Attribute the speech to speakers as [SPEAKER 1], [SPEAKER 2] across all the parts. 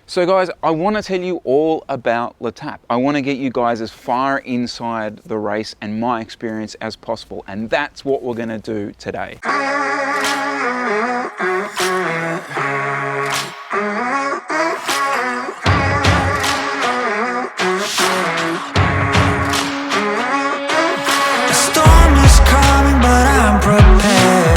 [SPEAKER 1] So guys, I want to tell you all about Letape. I want to get you guys as far inside the race and my experience as possible, and that's what we're going to do today.
[SPEAKER 2] A storm is coming, but I'm prepared.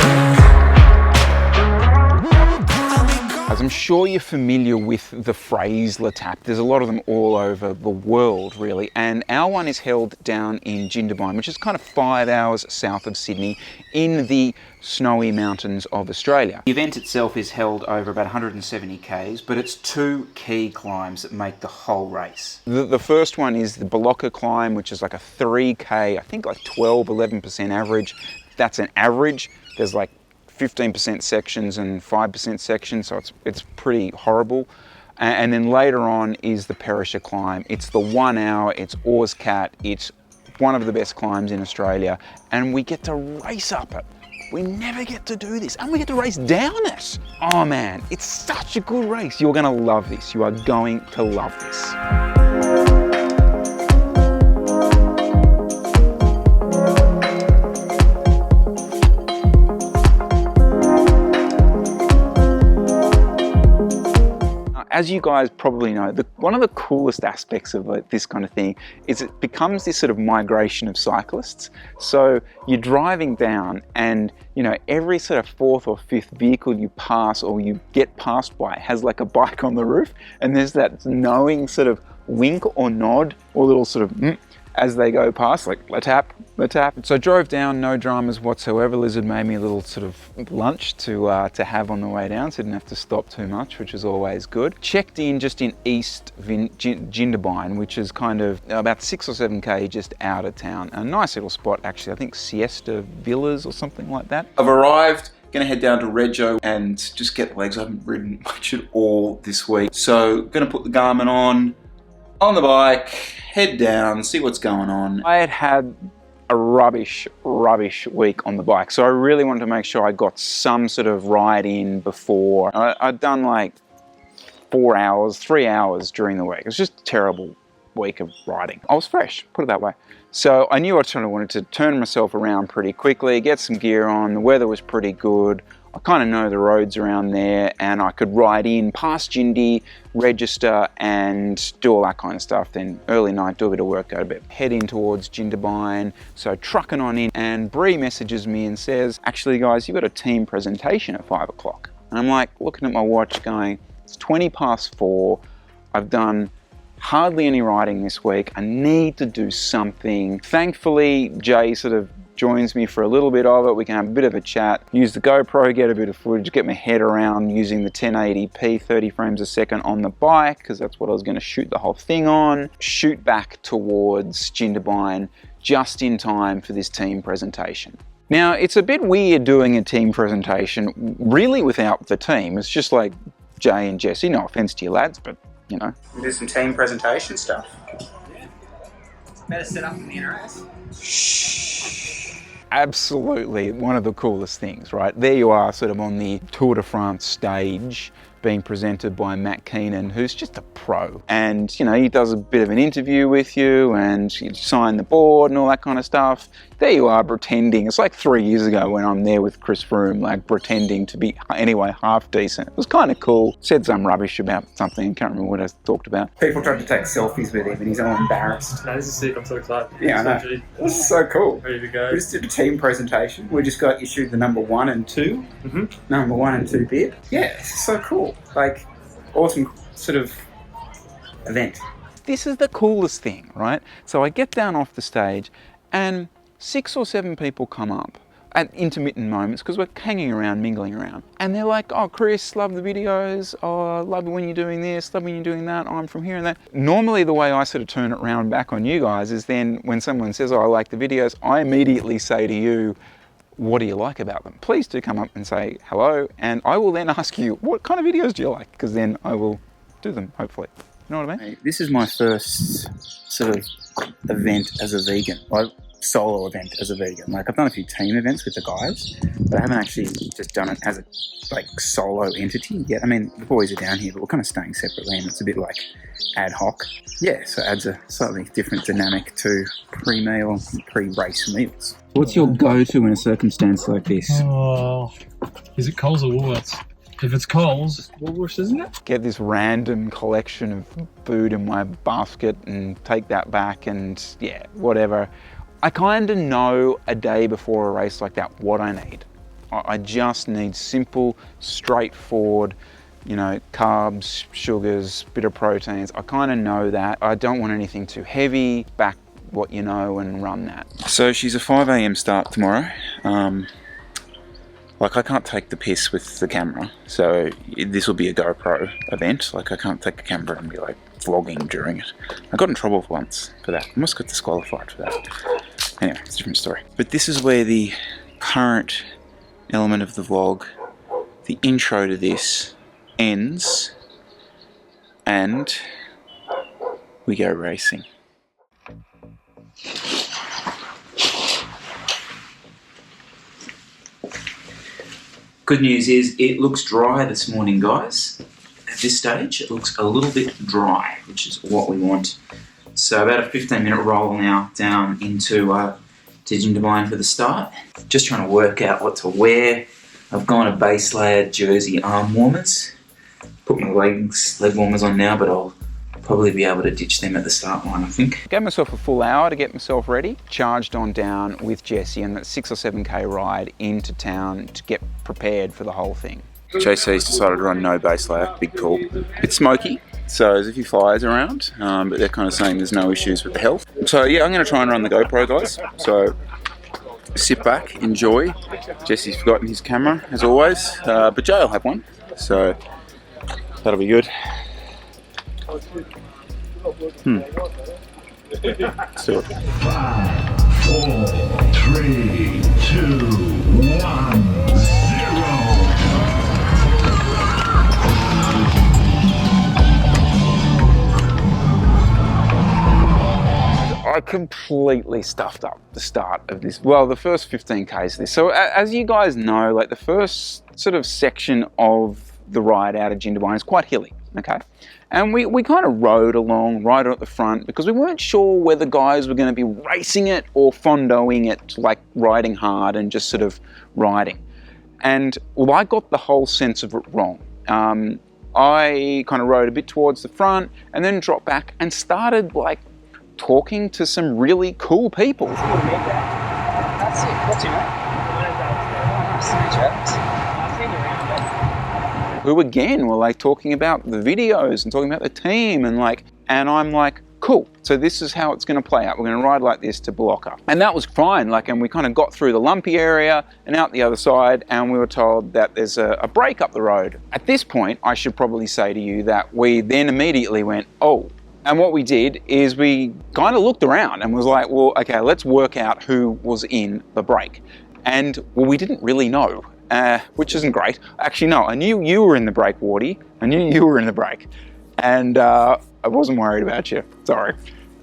[SPEAKER 1] As I'm sure you're familiar with the phrase Letape, there's a lot of them all over the world really, and our one is held down in Jindabyne, which is kind of 5 hours south of Sydney in the snowy mountains of Australia. The event itself is held over about 170 k's, but it's two key climbs that make the whole race. The first one is the Bolocka climb, which is like a 3k, I think like 11% average. That's an average. There's like 15% sections and 5% sections, so it's pretty horrible. And then later on is the Perisher climb. It's the 1 hour, it's Oarscat, it's one of the best climbs in Australia, and we get to race up it. We never get to do this, and we get to race down it. Oh man, it's such a good race. You're gonna love this. You are going to love this. As you guys probably know, one of the coolest aspects of this kind of thing is it becomes this sort of migration of cyclists. So you're driving down and, you know, every sort of fourth or fifth vehicle you pass or you get passed by has like a bike on the roof, and there's that knowing sort of wink or nod or little sort of as they go past, like Letape, Letape. So I drove down, no dramas whatsoever. Lizard made me a little sort of lunch to have on the way down, so I didn't have to stop too much, which is always good. Checked in just in East Jindabyne, which is kind of about 6 or 7k just out of town. A nice little spot actually, I think Siesta Villas or something like that. I've arrived. Gonna head down to Reggio and just get the legs. I haven't ridden much at all this week. So gonna put the Garmin on the bike, head down, see what's going on. I had a rubbish week on the bike, so I really wanted to make sure I got some sort of ride in before. I'd done like 4 hours, 3 hours during the week. It was just a terrible week of riding. I was fresh, put it that way. So I knew I sort of wanted to turn myself around pretty quickly, get some gear on. The weather was pretty good. I kind of know the roads around there, and I could ride in past Jindy, register and do all that kind of stuff. Then early night, do a bit of work, go to bed. Head in towards Jindabyne, so trucking on in, and Bree messages me and says, actually guys, you've got a team presentation at 5 o'clock. And I'm like looking at my watch going, it's 20 past 4. I've done hardly any riding this week. I need to do something. Thankfully, Jay sort of joins me for a little bit of it. We can have a bit of a chat, use the GoPro, get a bit of footage, get my head around using the 1080p 30 frames a second on the bike, because that's what I was going to shoot the whole thing on. Shoot back towards Jindabyne just in time for this team presentation. Now, it's a bit weird doing a team presentation really without the team. It's just like Jay and Jesse, no offense to you lads, but you know. We do some team presentation stuff.
[SPEAKER 3] Yeah. Better set up in the immerse.
[SPEAKER 1] Shh. Absolutely one of the coolest things, right? There you are sort of on the Tour de France stage being presented by Matt Keenan, who's just a pro. And, you know, he does a bit of an interview with you and you sign the board and all that kind of stuff. There you are pretending. It's like 3 years ago when I'm there with Chris Froome, like pretending to be anyway half decent. It was kind of cool. Said some rubbish about something. I can't remember what I talked about. People tried to take selfies with him and he's all embarrassed.
[SPEAKER 3] No, this is sick. I'm so excited.
[SPEAKER 1] Yeah, I know. This is so cool.
[SPEAKER 3] Ready to go.
[SPEAKER 1] We just did a team presentation. We just got issued the number 1 and 2. Number 1 and 2 bib. Yeah, this is so cool. Like, awesome sort of event. This is the coolest thing, right? So I get down off the stage and 6 or 7 people come up at intermittent moments because we're hanging around, mingling around. And they're like, oh, Chris, love the videos. Oh, love it when you're doing this, love when you're doing that. I'm from here and that. Normally the way I sort of turn it around back on you guys is then when someone says, oh, I like the videos, I immediately say to you, what do you like about them? Please do come up and say hello, and I will then ask you, what kind of videos do you like? Because then I will do them, hopefully. You know what I mean? This is my first sort of event as a vegan.
[SPEAKER 4] solo event as a vegan. Like, I've done a few team events with the guys, but I haven't actually just done it as a like solo entity yet. I mean, the boys are down here, but we're kind of staying separately, and it's a bit like ad hoc. Yeah, so it adds a slightly different dynamic to pre-meal, pre-race meals. What's your go-to in a circumstance like this?
[SPEAKER 5] Oh, is it Coles or Woolworths? If it's Coles, Woolworths, isn't it?
[SPEAKER 1] Get this random collection of food in my basket and take that back and yeah, whatever. I kind of know a day before a race like that what I need. I just need simple, straightforward, you know, carbs, sugars, bit of proteins. I kind of know that. I don't want anything too heavy. Back what you know and run that. So she's a 5 a.m. start tomorrow. Like, I can't take the piss with the camera, so this will be a GoPro event. Like, I can't take a camera and be like vlogging during it. I got in trouble once for that. I almost got disqualified for that. Anyway, it's a different story. But this is where the current element of the vlog, the intro to this, ends, and we go racing. Good news is it looks dry this morning, guys. At this stage, it looks a little bit dry, which is what we want. So about a 15-minute roll now down into to Jindabyne for the start. Just trying to work out what to wear. I've gone a base layer jersey arm warmers. Put my leg warmers on now, but I'll probably be able to ditch them at the start line, I think. Gave myself a full hour to get myself ready. Charged on down with Jesse and that 6 or 7k ride into town to get prepared for the whole thing. JC's decided to run no base layer, big call. It's smoky, so there's a few fires around, but they're kind of saying there's no issues with the health. So yeah, I'm going to try and run the GoPro, guys. So sit back, enjoy. Jesse's forgotten his camera, as always, but Jay will have one, so that'll be good. Let's do it.
[SPEAKER 6] 5, 4, 3, 2, 1, 0.
[SPEAKER 1] I completely stuffed up the start of this. Well, the first 15Ks of this. So as you guys know, like the first sort of section of the ride out of Jindabyne is quite hilly, okay? And we kind of rode along right at the front because we weren't sure whether guys were going to be racing it or fondoing it, like riding hard and just sort of riding. And well, I got the whole sense of it wrong. I kind of rode a bit towards the front and then dropped back and started like talking to some really cool people.
[SPEAKER 3] That's it. What's your name?
[SPEAKER 1] Who again were like talking about the videos and talking about the team and I'm like, cool, so this is how it's going to play out. We're going to ride like this to Blocker. And that was fine, like, and we kind of got through the lumpy area and out the other side, and we were told that there's a break up the road. At this point, I should probably say to you that we then immediately went, oh. And what we did is we kind of looked around and was like, well, okay, let's work out who was in the break. And well, we didn't really know. Which isn't great. Actually, no, I knew you were in the break, Wardy. I knew you were in the break. And I wasn't worried about you, sorry.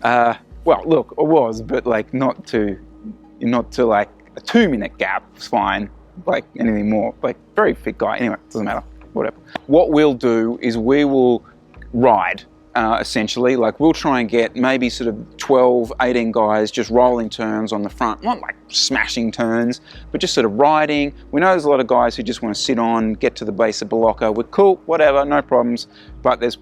[SPEAKER 1] Well, look, I was, but like not to like a 2-minute gap, it's fine. Like anything more, like very fit guy. Anyway, doesn't matter, whatever. What we'll do is we will ride. Essentially, like we'll try and get maybe sort of 12, 18 guys just rolling turns on the front, not like smashing turns, but just sort of riding. We know there's a lot of guys who just want to sit on, get to the base of Blocker. We're cool, whatever, no problems, but there's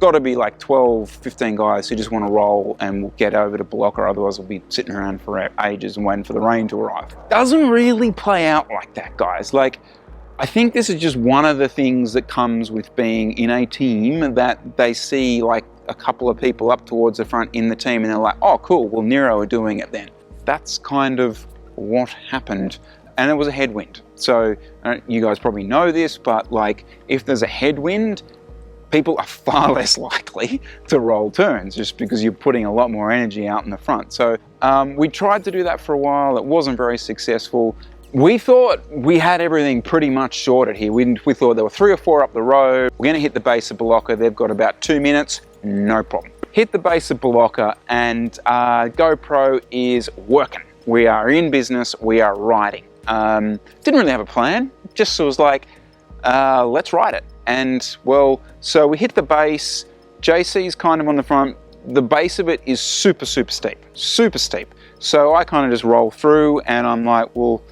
[SPEAKER 1] got to be like 12, 15 guys who just want to roll and we'll get over to Blocker, otherwise we'll be sitting around for ages and waiting for the rain to arrive. Doesn't really play out like that, guys. Like, I think this is just one of the things that comes with being in a team, that they see like a couple of people up towards the front in the team and they're like, oh cool, well Nero are doing it then. That's kind of what happened. And it was a headwind. So you guys probably know this, but like if there's a headwind, people are far less likely to roll turns just because you're putting a lot more energy out in the front. So we tried to do that for a while. It wasn't very successful. We thought we had everything pretty much sorted here. We thought there were 3 or 4 up the road. We're going to hit the base of Blocker. They've got about 2 minutes. No problem. Hit the base of Blocker and GoPro is working. we are in business, we are riding. Didn't really have a plan, just was like, let's ride it. And well, so we hit the base, JC's kind of on the front, the base of it is super steep, super steep. So I kind of just roll through and I'm like, well,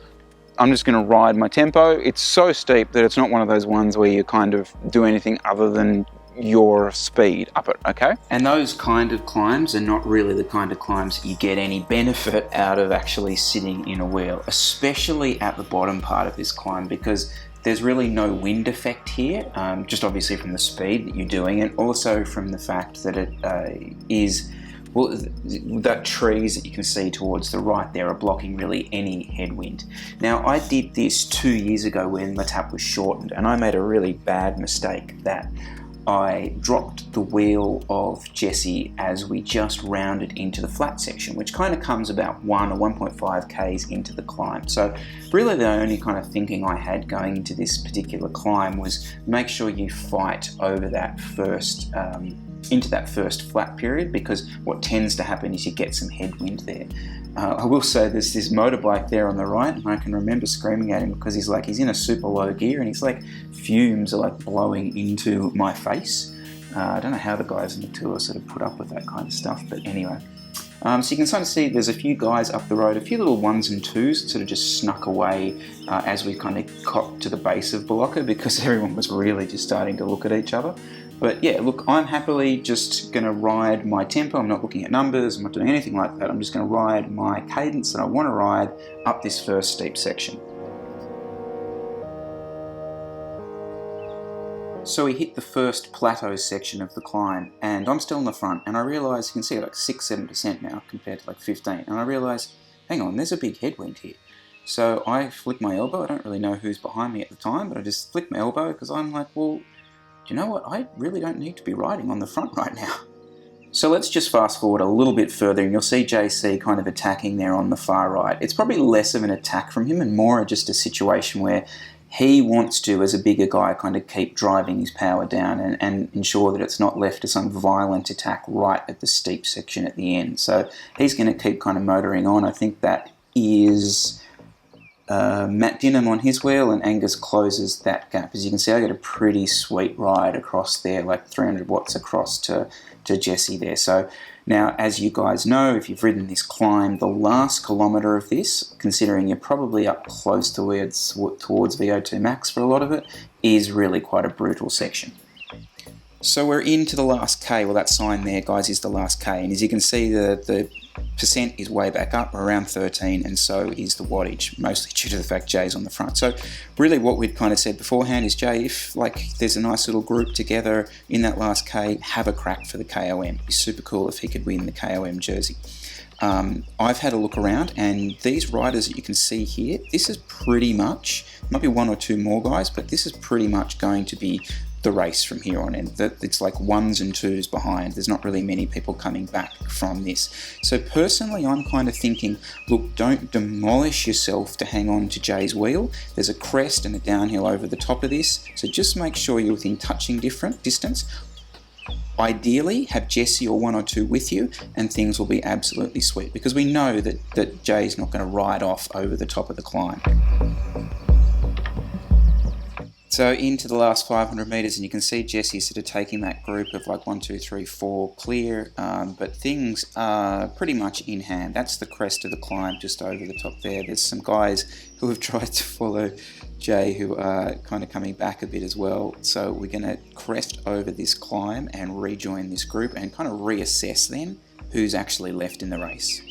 [SPEAKER 1] I'm just gonna ride my tempo. It's so steep that it's not one of those ones where you kind of do anything other than your speed up it, okay?
[SPEAKER 4] And those kind of climbs are not really the kind of climbs you get any benefit out of actually sitting in a wheel, especially at the bottom part of this climb, because there's really no wind effect here, just obviously from the speed that you're doing, and also from the fact that it is, well, that trees that you can see towards the right there are blocking really any headwind. Now, I did this 2 years ago when Letape was shortened, and I made a really bad mistake that I dropped the wheel of Jesse as we just rounded into the flat section, which kind of comes about 1 or 1.5 Ks into the climb. So really the only kind of thinking I had going into this particular climb was make sure you fight over that first, into that first flat period, because what tends to happen is you get some headwind there. I will say there's this motorbike there on the right, and I can remember screaming at him because he's in a super low gear and he's like, fumes are like blowing into my face. I don't know how the guys on the tour sort of put up with that kind of stuff, but anyway. So you can sort of see there's a few guys up the road, a few little 1s and 2s sort of just snuck away as we kind of got to the base of Bolocka, because everyone was really just starting to look at each other. But yeah, look, I'm happily just going to ride my tempo. I'm not looking at numbers, I'm not doing anything like that. I'm just going to ride my cadence that I want to ride up this first steep section. So we hit the first plateau section of the climb, and I'm still in the front, and I realise, you can see like 6-7% now compared to like 15, and I realise, hang on, there's a big headwind here. So I flick my elbow. I don't really know who's behind me at the time, but I just flick my elbow because I'm like, well, do you know what? I really don't need to be riding on the front right now. So let's just fast forward a little bit further, and you'll see JC kind of attacking there on the far right. It's probably less of an attack from him and more just a situation where he wants to, as a bigger guy, kind of keep driving his power down and ensure that it's not left to some violent attack right at the steep section at the end. So he's going to keep kind of motoring on. I think that is Matt Dinham on his wheel, and Angus closes that gap. As you can see, I get a pretty sweet ride across there, like 300 watts across to Jesse there. So now, as you guys know, if you've ridden this climb, the last kilometre of this, considering you're probably up close towards VO2 max for a lot of it, is really quite a brutal section. So we're into the last K. Well, that sign there, guys, is the last K. And as you can see, the percent is way back up, around 13, and so is the wattage, mostly due to the fact Jay's on the front. So really what we'd kind of said beforehand is, Jay, if like there's a nice little group together in that last K, have a crack for the KOM. It'd be super cool if he could win the KOM jersey. I've had a look around, and these riders that you can see here, this is pretty much, might be 1 or 2 more guys, but this is pretty much going to be the race from here on in. It's like 1s and 2s behind. There's not really many people coming back from this. So personally, I'm kind of thinking, look, don't demolish yourself to hang on to Jay's wheel. There's a crest and a downhill over the top of this, so just make sure you're within touching distance. Ideally, have Jesse or 1 or 2 with you, and things will be absolutely sweet, because we know that Jay's not going to ride off over the top of the climb. So into the last 500 metres, and you can see Jesse sort of taking that group of like 1, 2, 3, 4 clear, but things are pretty much in hand. That's the crest of the climb just over the top there. There's some guys who have tried to follow Jay who are kind of coming back a bit as well. So we're going to crest over this climb and rejoin this group and kind of reassess then who's actually left in the race.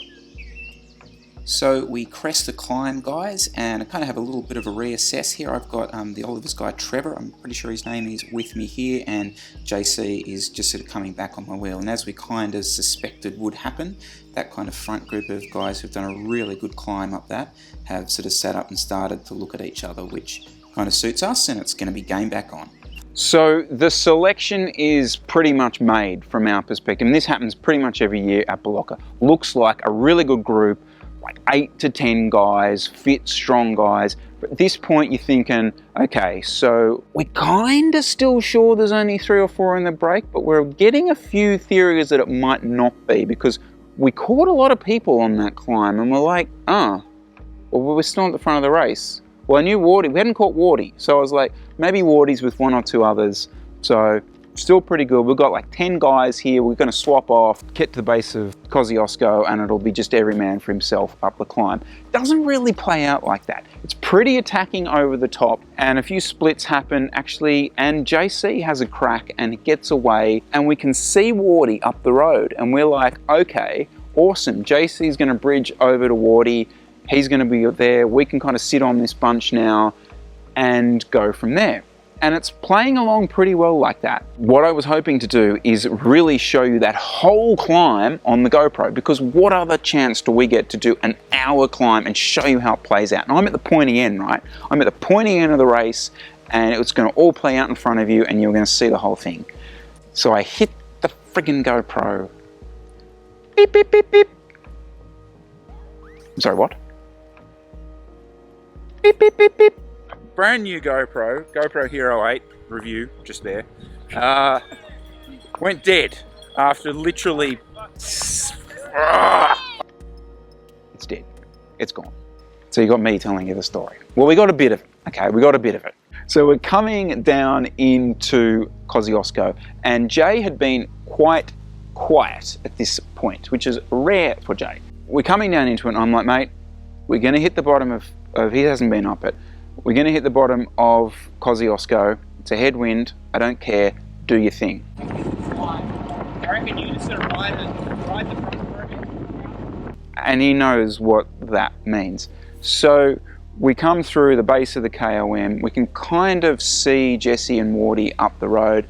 [SPEAKER 4] So we crest the climb, guys, and I kind of have a little bit of a reassess here. I've got the Oliver's guy Trevor, I'm pretty sure his name is, with me here, and JC is just sort of coming back on my wheel. And as we kind of suspected would happen, that kind of front group of guys who've done a really good climb up that have sort of sat up and started to look at each other, which kind of suits us, and it's going to be game back on.
[SPEAKER 1] So the selection is pretty much made from our perspective, and this happens pretty much every year at Bolocka. Looks like a really good group, like 8 to 10 guys, fit, strong guys. But at this point you're thinking, okay, so we're kind of still sure there's only 3 or 4 in the break, but we're getting a few theories that it might not be, because we caught a lot of people on that climb, and we're like, well, we're still at the front of the race. Well, I knew Wardy, we hadn't caught Wardy, so I was like, maybe Wardy's with 1 or 2 others, so still pretty good. We've got like 10 guys here. We're going to swap off, get to the base of Kosciuszko, and it'll be just every man for himself up the climb. Doesn't really play out like that. It's pretty attacking over the top, and a few splits happen actually, and JC has a crack and it gets away, and we can see Wardy up the road, and we're like, okay, awesome. JC's going to bridge over to Wardy. He's going to be there. We can kind of sit on this bunch now and go from there. And it's playing along pretty well like that. What I was hoping to do is really show you that whole climb on the GoPro, because what other chance do we get to do an hour climb and show you how it plays out? And I'm at the pointy end, right? I'm at the pointy end of the race, and it's going to all play out in front of you, and you're going to see the whole thing. So I hit the friggin' GoPro. Beep, beep, beep, beep. Sorry, what? Beep, beep, beep, beep. Brand new GoPro Hero 8 review, just there. Went dead after literally... It's dead. It's gone. So you got me telling you the story. Well, we got a bit of it. Okay, we got a bit of it. So we're coming down into Kosciuszko, and Jay had been quite quiet at this point, which is rare for Jay. We're coming down into it, and I'm like, mate, we're going to hit the bottom of he hasn't been up it. We're going to hit the bottom of Kosciuszko. It's a headwind. I don't care. Do your thing.
[SPEAKER 3] I reckon you just sort of ride the front for a bit.
[SPEAKER 1] And he knows what that means. So we come through the base of the KOM. We can kind of see Jesse and Wardy up the road.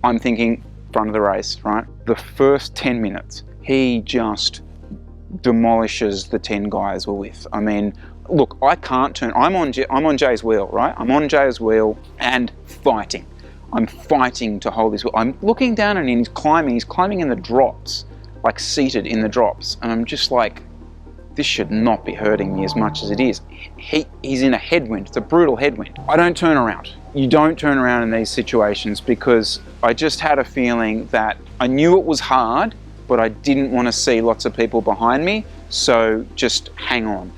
[SPEAKER 1] I'm thinking front of the race, right? The first 10 minutes, he just demolishes the 10 guys we're with. I mean, look, I can't turn. I'm on Jay's wheel, right? I'm on Jay's wheel and fighting. I'm fighting to hold this wheel. I'm looking down and he's climbing. He's climbing in the drops, like seated in the drops. And I'm just like, this should not be hurting me as much as it is. He's in a headwind. It's a brutal headwind. I don't turn around. You don't turn around in these situations, because I just had a feeling that I knew it was hard, but I didn't want to see lots of people behind me. So just hang on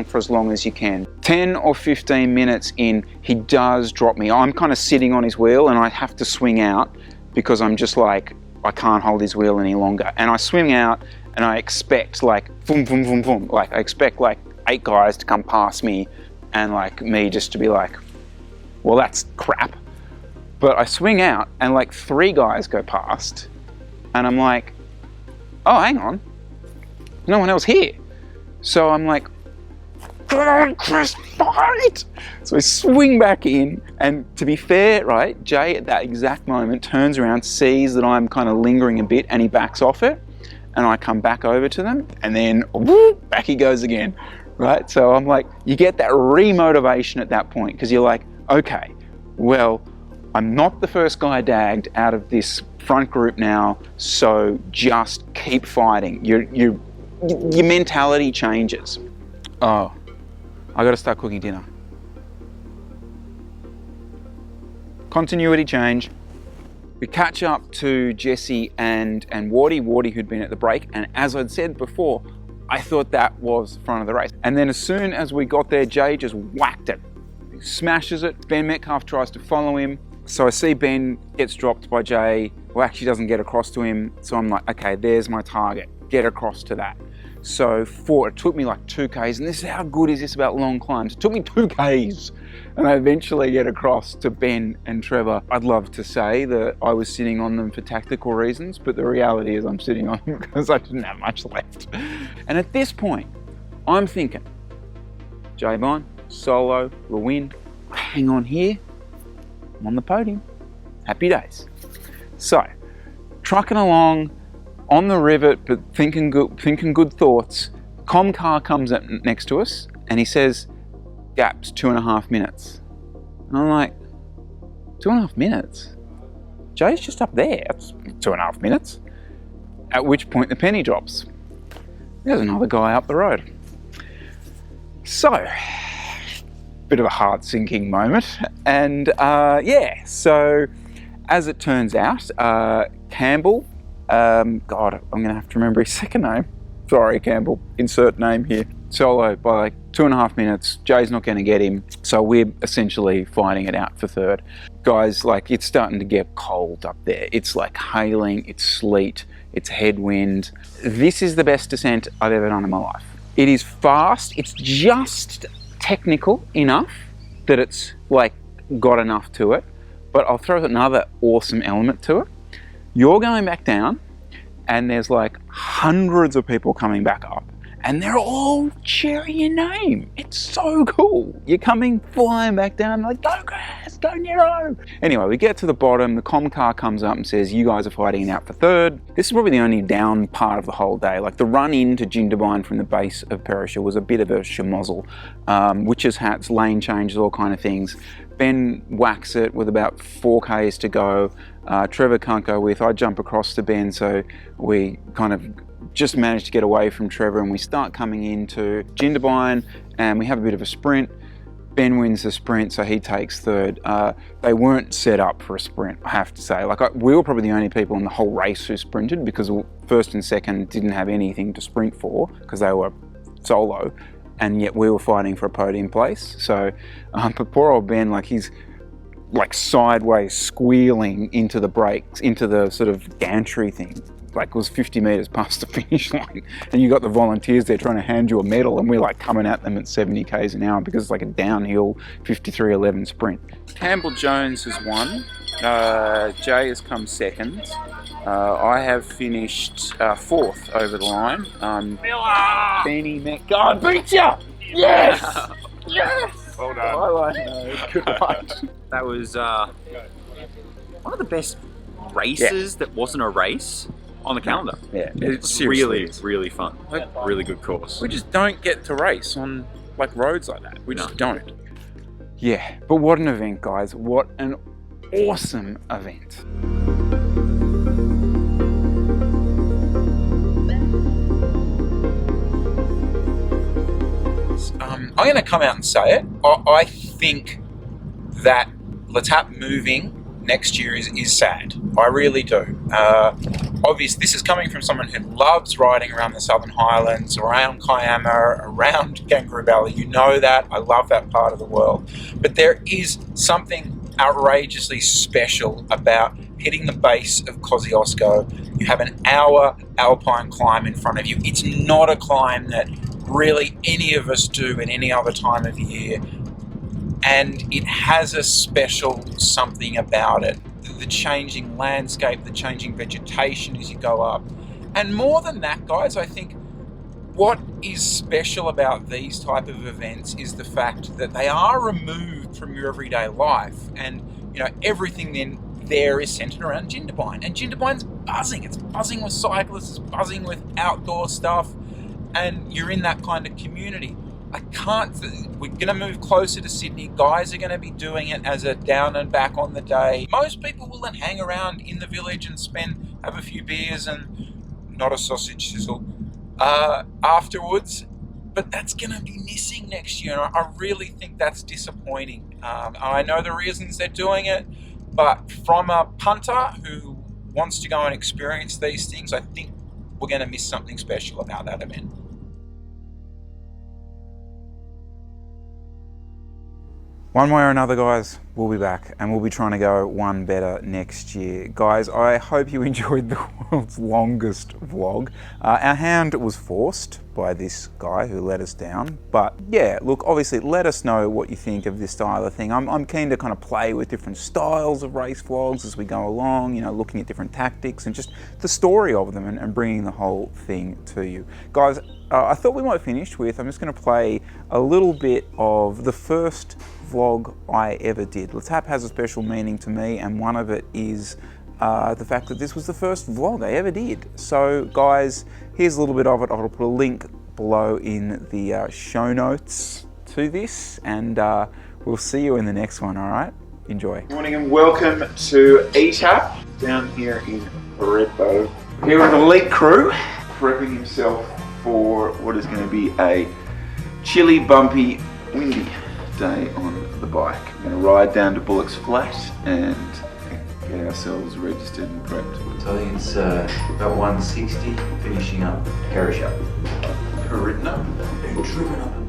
[SPEAKER 1] for as long as you can. 10 or 15 minutes in, he does drop me. I'm kind of sitting on his wheel and I have to swing out, because I'm just like, I can't hold his wheel any longer. And I swing out and I expect like, boom, boom, boom, boom. Like I expect like 8 guys to come past me and like me just to be like, well, that's crap. But I swing out and like 3 guys go past and I'm like, oh, hang on. No one else here. So I'm like, come on, Chris, fight! So I swing back in, and to be fair, right, Jay at that exact moment turns around, sees that I'm kind of lingering a bit, and he backs off it, and I come back over to them, and then whoop, back he goes again, right? So I'm like, you get that re-motivation at that point, because you're like, okay, well, I'm not the first guy dagged out of this front group now, so just keep fighting. Your mentality changes. Oh, I gotta start cooking dinner. Continuity change. We catch up to Jesse and Wardy who'd been at the break, and as I'd said before, I thought that was front of the race. And then as soon as we got there, Jay just whacked it. He smashes it. Ben Metcalf tries to follow him. So I see Ben gets dropped by Jay, who actually doesn't get across to him. So I'm like, okay, there's my target. Get across to that. So it took me like 2 Ks, and this is how good is this about long climbs. It took me 2 Ks, and I eventually get across to Ben and Trevor. I'd love to say that I was sitting on them for tactical reasons, but the reality is I'm sitting on them because I didn't have much left. And at this point, I'm thinking, Jindabyne, solo, we'll win. Hang on here. I'm on the podium. Happy days. So, trucking along on the rivet, but thinking good thoughts. Com car comes up next to us and he says, "Gap's 2.5 minutes." And I'm like, 2.5 minutes? Jay's just up there. That's 2.5 minutes. At which point the penny drops. There's another guy up the road. So, bit of a heart sinking moment. And yeah, so as it turns out, Campbell God, I'm gonna have to remember his second name. Sorry, Campbell, insert name here. Solo by like 2.5 minutes. Jay's not gonna get him, so we're essentially fighting it out for third. Guys, like, it's starting to get cold up there. It's like hailing, it's sleet, it's headwind. This is the best descent I've ever done in my life. It is fast, it's just technical enough that it's like got enough to it, but I'll throw another awesome element to it. You're going back down and there's like hundreds of people coming back up and they're all cheering your name. It's so cool. You're coming flying back down like, go Grass, go Nero. Anyway, we get to the bottom, the comm car comes up and says, you guys are fighting it out for third. This is probably the only down part of the whole day. Like, the run into Jindabyne from the base of Perisher was a bit of a schmozzle. Witches hats, lane changes, all kind of things. Ben whacks it with about 4Ks to go. Trevor can't go with. I jump across to Ben, so we kind of just managed to get away from Trevor, and we start coming into Jindabyne and we have a bit of a sprint. Ben wins the sprint, so he takes third. They weren't set up for a sprint, I have to say. Like, we were probably the only people in the whole race who sprinted, because first and second didn't have anything to sprint for because they were solo, and yet we were fighting for a podium place. So, but poor old Ben, like, he's like sideways squealing into the brakes, into the sort of gantry thing. Like, it was 50 meters past the finish line, and you got the volunteers there trying to hand you a medal, and we're like coming at them at 70 k's an hour because it's like a downhill 53.11 sprint. Campbell Jones has won. Jay has come second. I have finished fourth over the line. Benny Mac. God, beat ya! Yes! Yes!
[SPEAKER 7] Well done.
[SPEAKER 1] Good one.
[SPEAKER 7] That was one of the best races that wasn't a race on the calendar.
[SPEAKER 1] Yeah,
[SPEAKER 7] It's really, really fun. Really good course.
[SPEAKER 1] We just don't get to race on like roads like that. We just don't. Yeah, but what an event, guys. What an awesome event. I'm going to come out and say it. I think that Letape moving next year is sad. I really do. Obviously, this is coming from someone who loves riding around the Southern Highlands, around Kiama, around Kangaroo Valley. You know that. I love that part of the world. But there is something outrageously special about hitting the base of Kosciuszko. You have an hour alpine climb in front of you. It's not a climb that really any of us do at any other time of year. And it has a special something about it. The changing landscape, the changing vegetation as you go up. And more than that, guys, I think what is special about these type of events is the fact that they are removed from your everyday life. And, you know, everything then there is centered around Jindabyne. And Jindabyne's buzzing. It's buzzing with cyclists, it's buzzing with outdoor stuff. And you're in that kind of community. We're going to move closer to Sydney. Guys are going to be doing it as a down and back on the day. Most people will then hang around in the village and have a few beers and not a sausage sizzle afterwards. But that's going to be missing next year. And I really think that's disappointing. I know the reasons they're doing it, but from a punter who wants to go and experience these things, I think we're going to miss something special about that event. One way or another, guys, we'll be back and we'll be trying to go one better next year. Guys, I hope you enjoyed the world's longest vlog. Our hand was forced by this guy who let us down. But yeah, look, obviously let us know what you think of this style of thing. I'm keen to kind of play with different styles of race vlogs as we go along, you know, looking at different tactics and just the story of them and bringing the whole thing to you. Guys, I thought we might finish with, I'm just going to play a little bit of the first vlog I ever did. Letape has a special meaning to me, and one of it is the fact that this was the first vlog I ever did. So guys, here's a little bit of it. I'll put a link below in the show notes to this, and we'll see you in the next one, all right? Enjoy. Good morning and welcome to ETAP down here in Redbow. Here with the elite crew, prepping himself for what is going to be a chilly, bumpy, windy day on the bike. I'm going to ride down to Bullock's Flat and
[SPEAKER 8] get ourselves registered and prepped.
[SPEAKER 9] So I think it's about 160, finishing up Perisher.
[SPEAKER 8] Ever written up?
[SPEAKER 9] Driven up